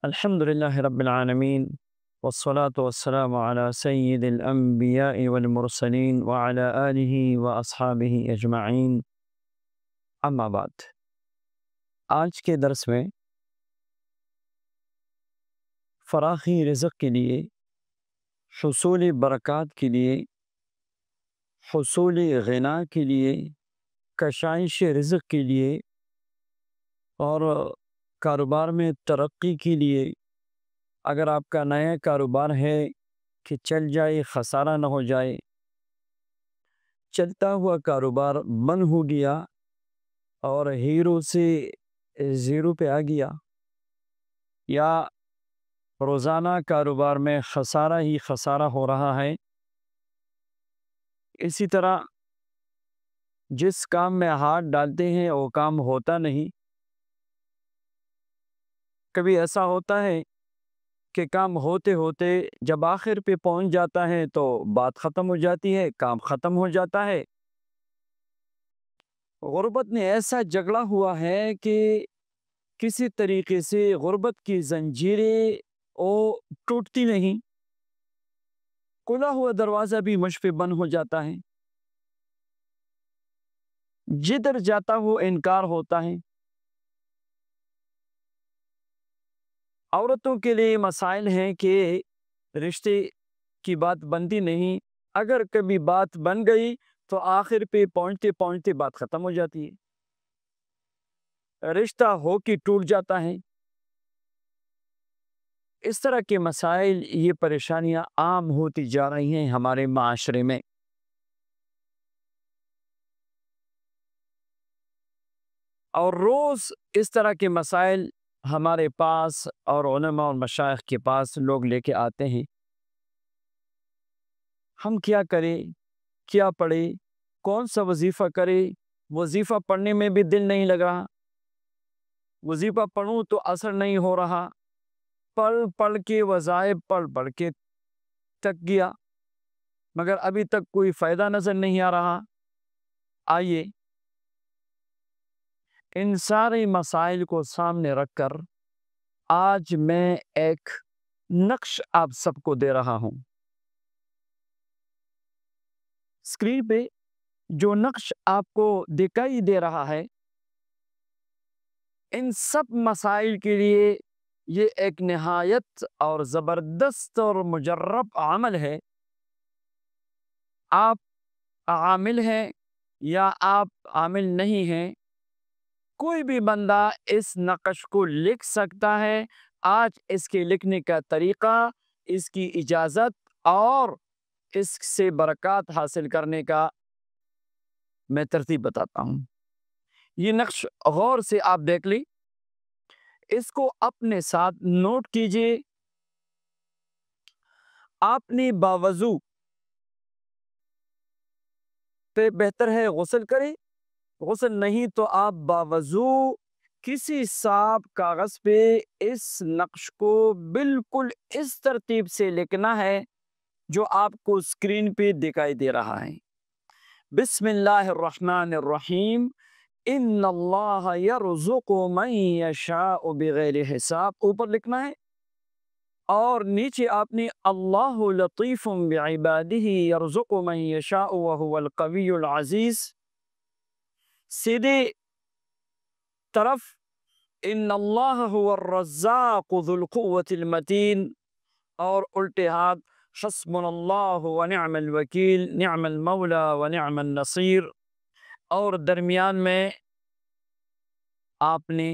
الحمد لله رب العالمين والصلاة والسلام على سيد الأنبياء والمرسلين وعلى آله وأصحابه أجمعين أما بعد آج کے درس میں فراخی رزق کے لیے، حصول برکات کے لیے، حصول غنا کے لیے، کشائش رزق کے لیے اور کاروبار میں ترقی کے لیے، اگر آپ کا نیا کاروبار ہے کہ چل جائے، خسارہ نہ ہو جائے، چلتا ہوا کاروبار بند ہو گیا اور ہیرو سے زیرو پہ آ گیا، یا روزانہ کاروبار میں خسارہ ہی خسارہ ہو رہا ہے، اسی طرح جس کام میں ہاتھ ڈالتے ہیں وہ کام ہوتا نہیں۔ کبھی ایسا ہوتا ہے کہ کام ہوتے ہوتے جب آخر پہ پہنچ جاتا ہے تو بات ختم ہو جاتی ہے، کام ختم ہو جاتا ہے۔ غربت نے ایسا جگڑا ہوا ہے کہ کسی طریقے سے غربت کی زنجیریں ٹوٹتی نہیں، کھلا ہوا دروازہ بھی مجھ پہ بند ہو جاتا ہے، جدھر جاتا وہ انکار ہوتا ہے۔ عورتوں کے لیے مسائل ہیں کہ رشتے کی بات بنتی نہیں، اگر کبھی بات بن گئی تو آخر پہ پہنچتے پہنچتے بات ختم ہو جاتی ہے، رشتہ ہو کے ٹوٹ جاتا ہے۔ اس طرح کے مسائل، یہ پریشانیاں عام ہوتی جا رہی ہیں ہمارے معاشرے میں۔ اور روز اس طرح کے مسائل ہمارے پاس اور علماء اور مشائخ کے پاس لوگ لے کے آتے ہیں۔ ہم کیا کریں، کیا پڑھیں، کون سا وظیفہ کریں؟ وظیفہ پڑھنے میں بھی دل نہیں لگ رہا، وظیفہ پڑھوں تو اثر نہیں ہو رہا، پڑھ کے وظائف پڑھ کے تک گیا، مگر ابھی تک کوئی فائدہ نظر نہیں آ رہا۔ آئیے ان سارے مسائل کو سامنے رکھ کر آج میں ایک نقش آپ سب کو دے رہا ہوں۔ اسکرین پہ جو نقش آپ کو دکھائی دے رہا ہے، ان سب مسائل کے لیے یہ ایک نہایت اور زبردست اور مجرب عمل ہے۔ آپ عامل ہیں یا آپ عامل نہیں ہیں، کوئی بھی بندہ اس نقش کو لکھ سکتا ہے۔ آج اس کے لکھنے کا طریقہ، اس کی اجازت اور اس سے برکات حاصل کرنے کا میں ترتیب بتاتا ہوں۔ یہ نقش غور سے آپ دیکھ لی، اس کو اپنے ساتھ نوٹ کیجئے۔ آپ نے باوضو تو بہتر ہے غسل کرے، غسل نہیں تو آپ باوضو کسی صاف کاغذ پہ اس نقش کو بالکل اس ترتیب سے لکھنا ہے جو آپ کو اسکرین پہ دکھائی دے رہا ہے۔ بسم اللہ الرحمن الرحیم، ان اللہ یرزق من یشاء بغیر حساب اوپر لکھنا ہے، اور نیچے آپ نے اللہ لطیف بعبادہ یرزق من یشاء وہو القوی العزیز، سیدھے طرف ان اللہ هو الرزاق ذو القوة المتین، اور الٹے ہاتھ حسبنا اللہ ونعم الوکیل نعم المولا ونعم النصیر، اور درمیان میں آپ نے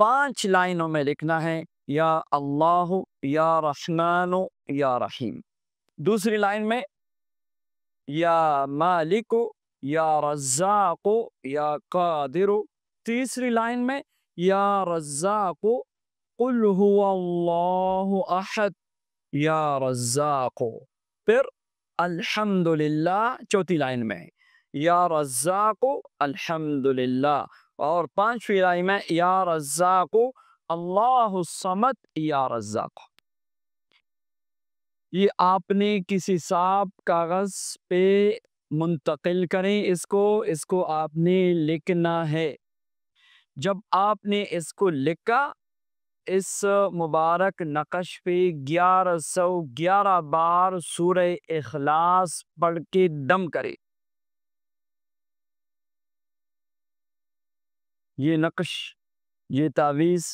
5 لائنوں میں لکھنا ہے یا اللہ یا رحمان یا رحیم، دوسری لائن میں یا مالک یا رزاق یا قادر، تیسری لائن میں یا رزاق قل هو اللہ احد یا رزاق، پھر الحمدللہ چوتھی لائن میں یا رزاق الحمدللہ، اور 5ویں لائن میں یا رزاق اللہ الصمد یا رزاق۔ یہ آپ نے کسی صاف کاغذ پہ منتقل کریں، اس کو آپ نے لکھنا ہے۔ جب آپ نے اس کو لکھا، اس مبارک نقش پہ 1111 بار سورہ اخلاص پڑھ کے دم کرے۔ یہ نقش، یہ تعویذ،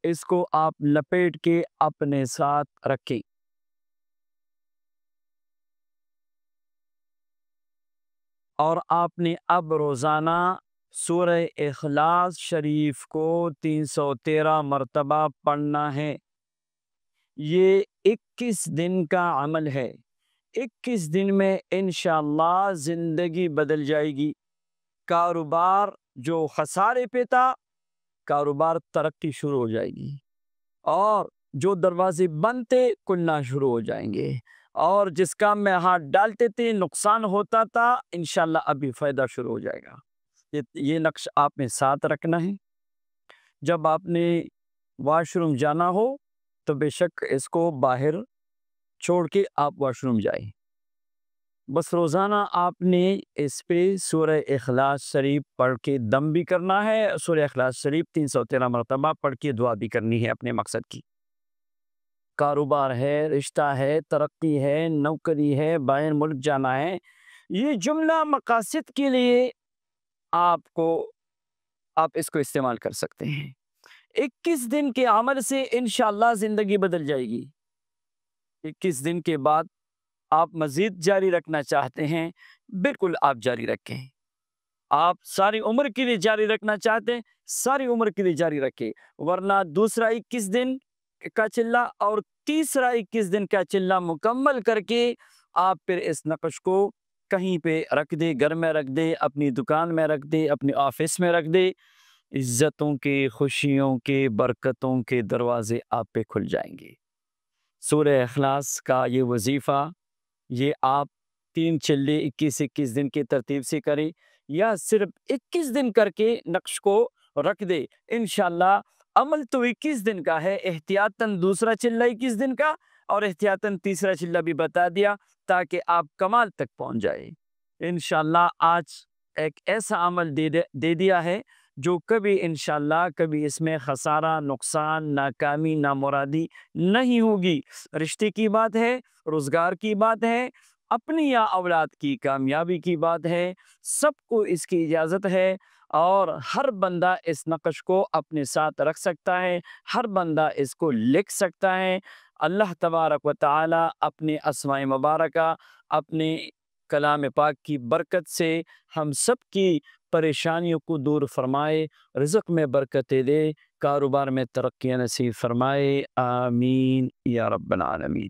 اس کو آپ لپیٹ کے اپنے ساتھ رکھیں، اور آپ نے اب روزانہ سورہ اخلاص شریف کو 313 مرتبہ پڑھنا ہے۔ یہ 21 دن کا عمل ہے۔ 21 دن میں انشاءاللہ زندگی بدل جائے گی۔ کاروبار جو خسارے پہ تھا، کاروبار ترقی شروع ہو جائے گی، اور جو دروازے بند تھے کھلنا شروع ہو جائیں گے، اور جس کام میں ہاتھ ڈالتے تھے نقصان ہوتا تھا، انشاءاللہ ابھی فائدہ شروع ہو جائے گا۔ یہ نقش آپ نے ساتھ رکھنا ہے۔ جب آپ نے واش روم جانا ہو تو بے شک اس کو باہر چھوڑ کے آپ واش روم جائیں۔ بس روزانہ آپ نے اس پہ سورہ اخلاص شریف پڑھ کے دم بھی کرنا ہے، سورہ اخلاص شریف 313 مرتبہ پڑھ کے دعا بھی کرنی ہے اپنے مقصد کی۔ کاروبار ہے، رشتہ ہے، ترقی ہے، نوکری ہے، باہر ملک جانا ہے، یہ جملہ مقاصد کے لیے آپ اس کو استعمال کر سکتے ہیں۔ 21 دن کے عمل سے انشاءاللہ زندگی بدل جائے گی۔ 21 دن کے بعد آپ مزید جاری رکھنا چاہتے ہیں، بالکل آپ جاری رکھیں۔ آپ ساری عمر کے لیے جاری رکھنا چاہتے ہیں، ساری عمر کے لیے جاری رکھیں، ورنہ دوسرا 21 دن کا چلہ اور تیسرا 21 دن کا چلہ مکمل کر کے آپ پھر اس نقش کو کہیں پہ رکھ دے، گھر میں رکھ دے، اپنی دکان میں رکھ دے، اپنے آفس میں رکھ دے، عزتوں کے، خوشیوں کے، برکتوں کے دروازے آپ پہ کھل جائیں گے۔ سورہ اخلاص کا یہ وظیفہ، یہ آپ 3 چلے 21 دن کی ترتیب سے کریں، یا صرف 21 دن کر کے نقش کو رکھ دے۔ انشاءاللہ عمل تو 21 دن کا ہے، احتیاطاً دوسرا چلہ 21 دن کا اور احتیاطاً تیسرا چلہ بھی بتا دیا تاکہ آپ کمال تک پہنچ جائے۔ انشاءاللہ آج ایک ایسا عمل دے دیا ہے جو کبھی انشاءاللہ کبھی اس میں خسارہ، نقصان، ناکامی، نامرادی نہیں ہوگی۔ رشتے کی بات ہے، روزگار کی بات ہے، اپنی یا اولاد کی کامیابی کی بات ہے، سب کو اس کی اجازت ہے، اور ہر بندہ اس نقش کو اپنے ساتھ رکھ سکتا ہے، ہر بندہ اس کو لکھ سکتا ہے۔ اللہ تبارک و تعالی اپنے اسماء مبارکہ، اپنے کلام پاک کی برکت سے ہم سب کی پریشانیوں کو دور فرمائے، رزق میں برکتیں دے، کاروبار میں ترقی نصیب فرمائے، آمین یا رب العالمین۔